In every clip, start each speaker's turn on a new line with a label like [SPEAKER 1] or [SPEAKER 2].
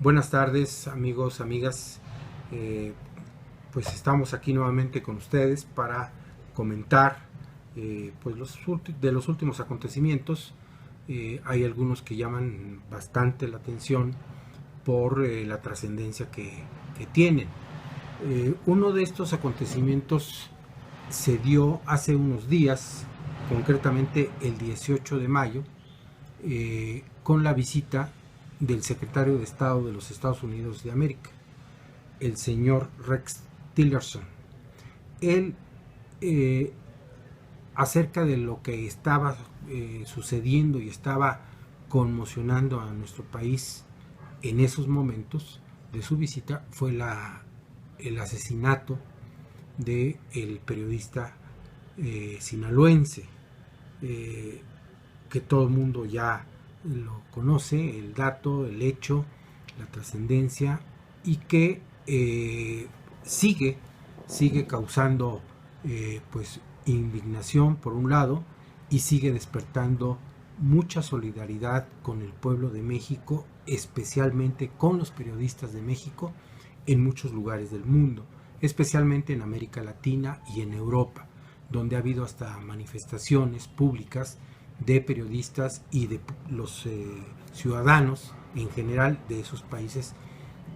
[SPEAKER 1] Buenas tardes, amigos, amigas. Eh, pues estamos aquí nuevamente con ustedes para comentar pues de los últimos acontecimientos. Hay algunos que llaman bastante la atención por la trascendencia que tienen. Uno de estos acontecimientos se dio hace unos días, concretamente el 18 de mayo, con la visita del secretario de Estado de los Estados Unidos de América, el señor Rex Tillerson. Él, acerca de lo que estaba sucediendo y estaba conmocionando a nuestro país en esos momentos de su visita, fue el asesinato del periodista sinaloense, que todo el mundo ya lo conoce, el dato, el hecho, la trascendencia, y que sigue causando pues indignación por un lado, y sigue despertando mucha solidaridad con el pueblo de México, especialmente con los periodistas de México en muchos lugares del mundo, especialmente en América Latina y en Europa, donde ha habido hasta manifestaciones públicas de periodistas y de los ciudadanos en general de esos países,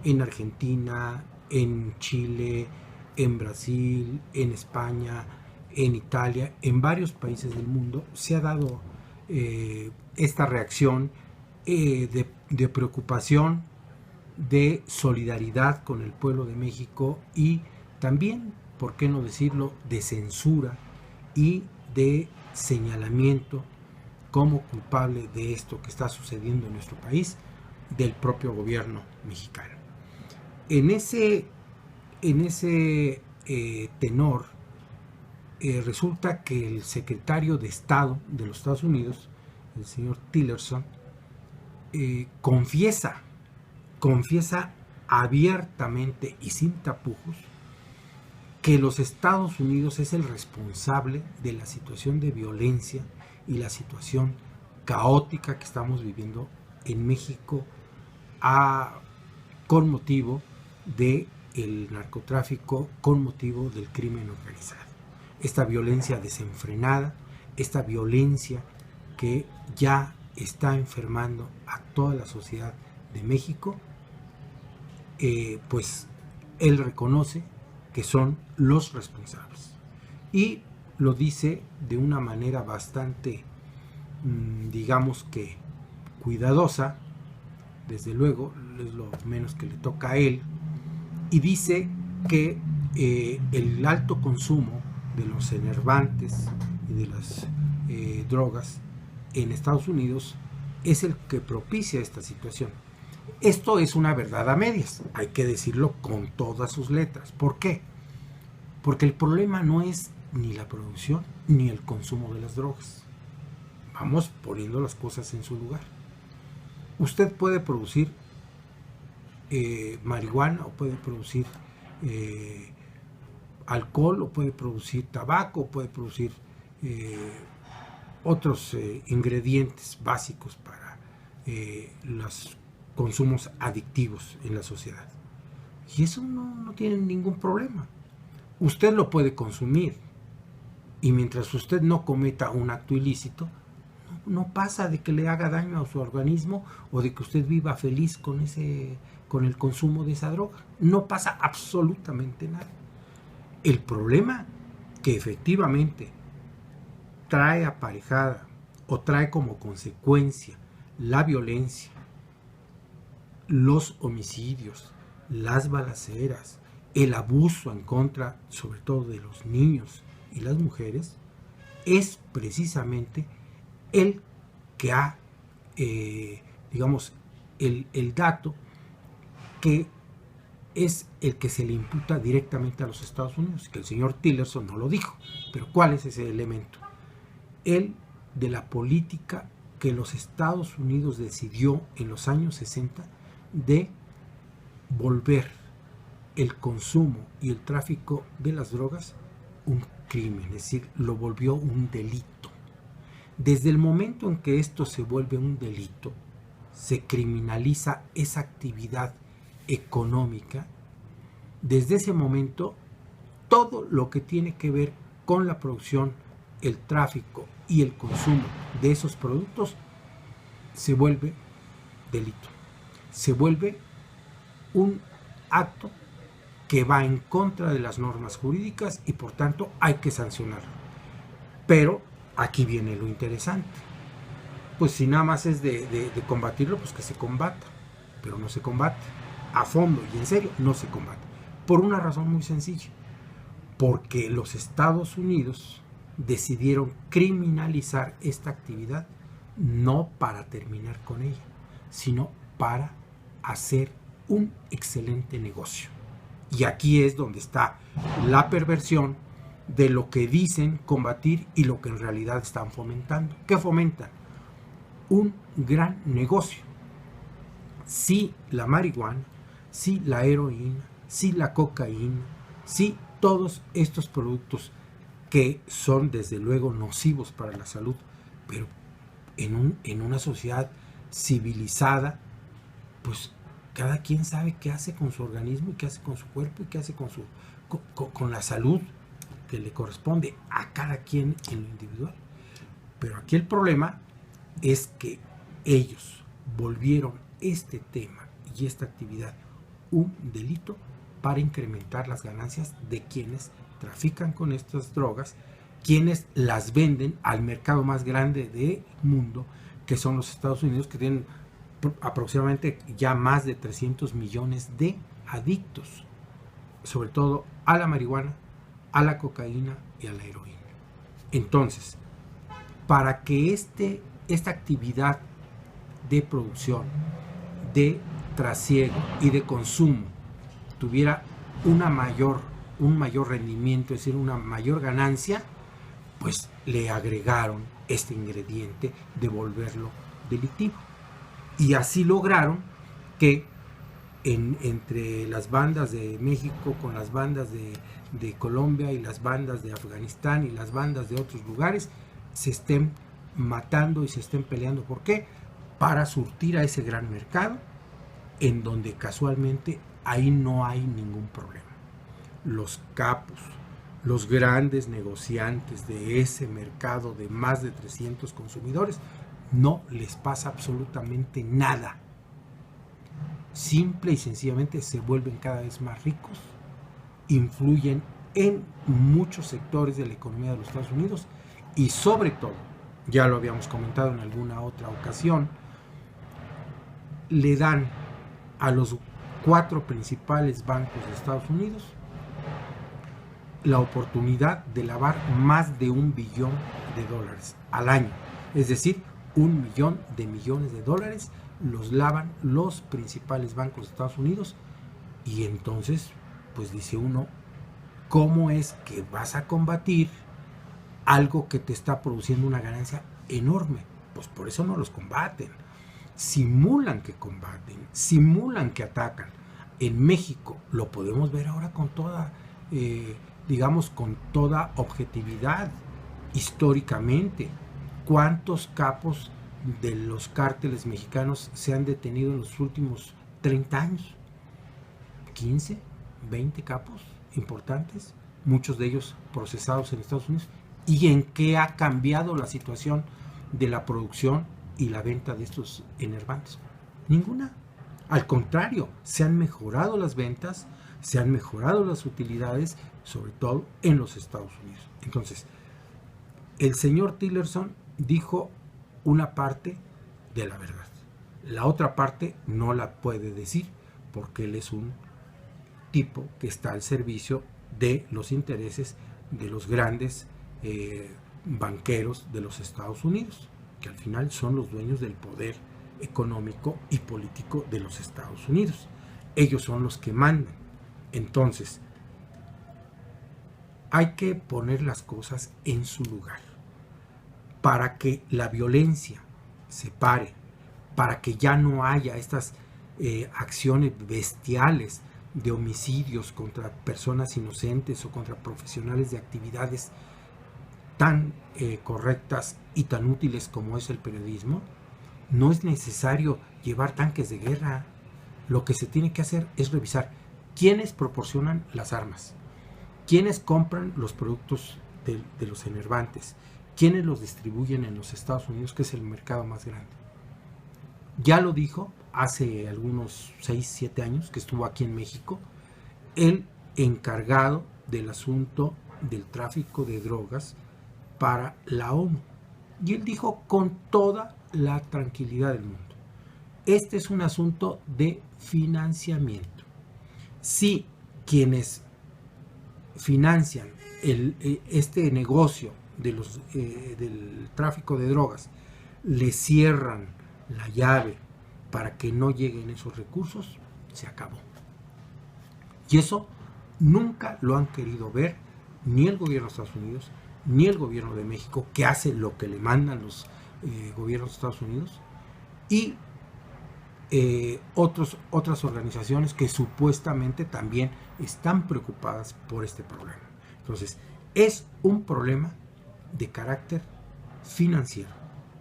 [SPEAKER 1] en Argentina, en Chile, en Brasil, en España, en Italia, en varios países del mundo se ha dado esta reacción de preocupación, de solidaridad con el pueblo de México, y también, por qué no decirlo, de censura y de señalamiento como culpable de esto que está sucediendo en nuestro país del propio gobierno mexicano. En ese tenor, resulta que el secretario de Estado de los Estados Unidos, el señor Tillerson, confiesa abiertamente y sin tapujos que los Estados Unidos es el responsable de la situación de violencia y la situación caótica que estamos viviendo en México con motivo del narcotráfico, con motivo del crimen organizado. Esta violencia desenfrenada, esta violencia que ya está enfermando a toda la sociedad de México, pues él reconoce que son los responsables. Y lo dice de una manera bastante, digamos que cuidadosa, desde luego, es lo menos que le toca a él, y dice que el alto consumo de los enervantes y de las drogas en Estados Unidos es el que propicia esta situación. Esto es una verdad a medias, hay que decirlo con todas sus letras. ¿Por qué? Porque el problema no es ni la producción ni el consumo de las drogas. Vamos poniendo las cosas en su lugar. Usted puede producir marihuana, o puede producir alcohol, o puede producir tabaco, o puede producir otros ingredientes básicos para los consumos adictivos en la sociedad. Y eso no tiene ningún problema. Usted lo puede consumir, y mientras usted no cometa un acto ilícito, no pasa de que le haga daño a su organismo o de que usted viva feliz con el consumo de esa droga. No pasa absolutamente nada. El problema que efectivamente trae aparejada o trae como consecuencia la violencia, los homicidios, las balaceras, el abuso en contra, sobre todo, de los niños y las mujeres, es precisamente el que ha, digamos, el dato que es el que se le imputa directamente a los Estados Unidos, que el señor Tillerson no lo dijo. Pero ¿cuál es ese elemento? El de la política que los Estados Unidos decidió en los años 60 de volver el consumo y el tráfico de las drogas un crimen, es decir, lo volvió un delito. Desde el momento en que esto se vuelve un delito, se criminaliza esa actividad económica, desde ese momento todo lo que tiene que ver con la producción, el tráfico y el consumo de esos productos se vuelve delito, se vuelve un acto que va en contra de las normas jurídicas y por tanto hay que sancionarlo. Pero aquí viene lo interesante. Pues si nada más es de combatirlo, pues que se combata. Pero no se combate. A fondo y en serio, no se combate. Por una razón muy sencilla. Porque los Estados Unidos decidieron criminalizar esta actividad no para terminar con ella, sino para hacer un excelente negocio. Y aquí es donde está la perversión de lo que dicen combatir y lo que en realidad están fomentando. ¿Qué fomentan? Un gran negocio. Sí la marihuana, sí la heroína, sí la cocaína, sí todos estos productos que son desde luego nocivos para la salud, pero en una sociedad civilizada, pues cada quien sabe qué hace con su organismo y qué hace con su cuerpo y qué hace con la salud que le corresponde a cada quien en lo individual. Pero aquí el problema es que ellos volvieron este tema y esta actividad un delito para incrementar las ganancias de quienes trafican con estas drogas, quienes las venden al mercado más grande del mundo, que son los Estados Unidos, que tienen aproximadamente ya más de 300 millones de adictos, sobre todo a la marihuana, a la cocaína y a la heroína. Entonces, para que esta actividad de producción, de trasiego y de consumo tuviera un mayor rendimiento, es decir, una mayor ganancia, pues le agregaron este ingrediente de volverlo delictivo. Y así lograron que entre las bandas de México con las bandas de Colombia y las bandas de Afganistán y las bandas de otros lugares se estén matando y se estén peleando. ¿Por qué? Para surtir a ese gran mercado en donde casualmente ahí no hay ningún problema. Los capos, los grandes negociantes de ese mercado de más de 300 consumidores, no les pasa absolutamente nada. Simple y sencillamente se vuelven cada vez más ricos, influyen en muchos sectores de la economía de los Estados Unidos y sobre todo, ya lo habíamos comentado en alguna otra ocasión, le dan a los 4 principales bancos de Estados Unidos la oportunidad de lavar más de $1 billón al año. Es decir, $1 millón de millones de dólares los lavan los principales bancos de Estados Unidos. Y entonces, pues dice uno, ¿cómo es que vas a combatir algo que te está produciendo una ganancia enorme? Pues por eso no los combaten. Simulan que combaten, simulan que atacan. En México lo podemos ver ahora con toda, con toda objetividad, históricamente. ¿Cuántos capos de los cárteles mexicanos se han detenido en los últimos 30 años? 15, 20 capos importantes, muchos de ellos procesados en Estados Unidos. ¿Y en qué ha cambiado la situación de la producción y la venta de estos enervantes? Ninguna. Al contrario, se han mejorado las ventas, se han mejorado las utilidades, sobre todo en los Estados Unidos. Entonces, el señor Tillerson dijo una parte de la verdad. La otra parte no la puede decir porque él es un tipo que está al servicio de los intereses de los grandes banqueros de los Estados Unidos, que al final son los dueños del poder económico y político de los Estados Unidos. Ellos son los que mandan. Entonces, hay que poner las cosas en su lugar para que la violencia se pare, para que ya no haya estas acciones bestiales de homicidios contra personas inocentes o contra profesionales de actividades tan correctas y tan útiles como es el periodismo. No es necesario llevar tanques de guerra. Lo que se tiene que hacer es revisar quiénes proporcionan las armas, quiénes compran los productos de los enervantes, quiénes los distribuyen en los Estados Unidos, que es el mercado más grande. Ya lo dijo hace algunos 6, 7 años que estuvo aquí en México, el encargado del asunto del tráfico de drogas para la ONU. Y él dijo con toda la tranquilidad del mundo: este es un asunto de financiamiento. Si quienes financian este negocio del tráfico de drogas le cierran la llave para que no lleguen esos recursos, se acabó. Y eso nunca lo han querido ver ni el gobierno de Estados Unidos ni el gobierno de México, que hace lo que le mandan los gobiernos de Estados Unidos, y otras organizaciones que supuestamente también están preocupadas por este problema. Entonces, es un problema de carácter financiero,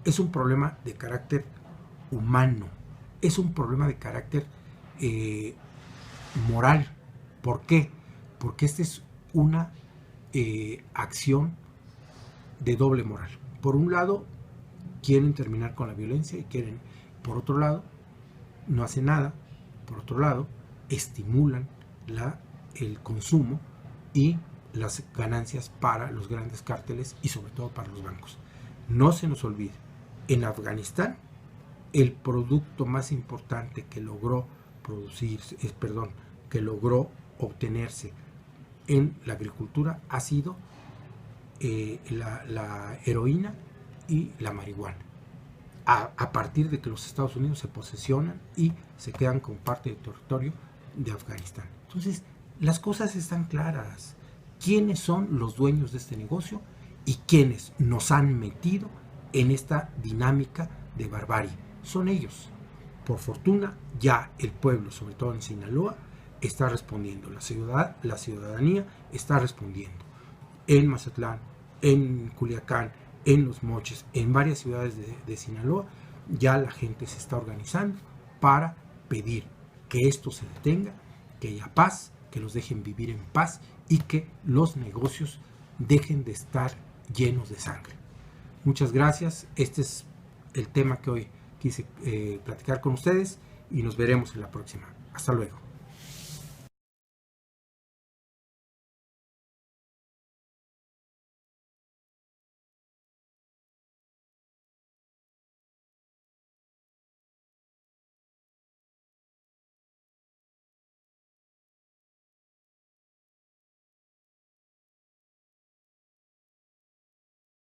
[SPEAKER 1] es un problema de carácter humano, es un problema de carácter moral. ¿Por qué? Porque esta es una acción de doble moral. Por un lado, quieren terminar con la violencia y quieren, por otro lado, no hacen nada. Por otro lado, estimulan el consumo y las ganancias para los grandes cárteles y sobre todo para los bancos. No se nos olvide, en Afganistán el producto más importante que logró obtenerse en la agricultura ha sido la heroína y la marihuana, a partir de que los Estados Unidos se posesionan y se quedan con parte del territorio de Afganistán. Entonces, las cosas están claras. ¿Quiénes son los dueños de este negocio y quiénes nos han metido en esta dinámica de barbarie? Son ellos. Por fortuna, ya el pueblo, sobre todo en Sinaloa, está respondiendo. La ciudadanía está respondiendo. En Mazatlán, en Culiacán, en Los Mochis, en varias ciudades de Sinaloa, ya la gente se está organizando para pedir que esto se detenga, que haya paz, que los dejen vivir en paz y que los negocios dejen de estar llenos de sangre. Muchas gracias. Este es el tema que hoy quise platicar con ustedes y nos veremos en la próxima. Hasta luego.